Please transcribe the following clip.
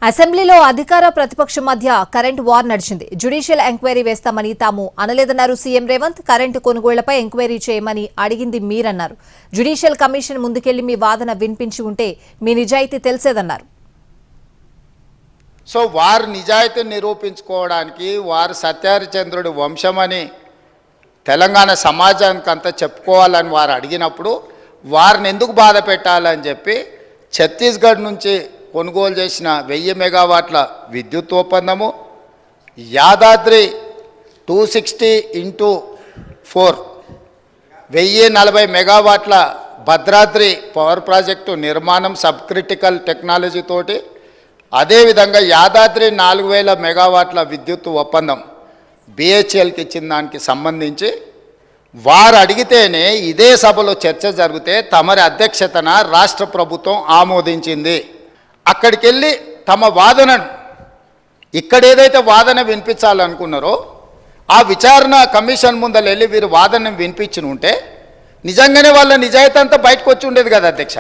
అసెంబ్లీలో అధికార ప్రతిపక్షం మధ్య కరెంట్ వార్ నడిచింది. జ్యుడిషియల్ ఎంక్వైరీ వేస్తామని తాము అనలేదన్నారు సీఎం రేవంత్. కరెంటు కొనుగోళ్లపై ఎంక్వైరీ చేయమని అడిగింది మీరన్నారు. జ్యుడిషియల్ కమిషన్ ముందుకెళ్లి మీ వాదన వినిపించి ఉంటే మీ నిజాయితీ తెలిసేదన్నారు. సో వారు నిజాయితీ నిరూపించుకోవడానికి వారు సత్యహరిచంద్రుడి వంశమని తెలంగాణ సమాజానికి అంతా చెప్పుకోవాలని వారు అడిగినప్పుడు వారిని ఎందుకు బాధ పెట్టాలని చెప్పి ఛత్తీస్గఢ్ నుంచి కొనుగోలు చేసిన 1000 మెగావాట్ల విద్యుత్ ఒప్పందము, యాదాద్రి 260x4 1040 మెగావాట్ల భద్రాద్రి పవర్ ప్రాజెక్టు నిర్మాణం సబ్ క్రిటికల్ టెక్నాలజీ తోటి, అదేవిధంగా యాదాద్రి 4000 మెగావాట్ల విద్యుత్ ఒప్పందం బిహెచ్ఎల్కి ఇచ్చిన దానికి సంబంధించి వారు అడిగితేనే ఇదే సభలో చర్చ జరిగితే తమరి అధ్యక్షతన రాష్ట్ర ప్రభుత్వం ఆమోదించింది. అక్కడికి వెళ్ళి తమ వాదనను ఇక్కడ ఏదైతే వాదన వినిపించాలనుకున్నారో ఆ విచారణ కమిషన్ ముందర వెళ్ళి వీరు వాదన వినిపించి ఉంటే నిజంగానే వాళ్ళ నిజాయితీ అంతా బయటకు వచ్చి ఉండేది కదా అధ్యక్ష.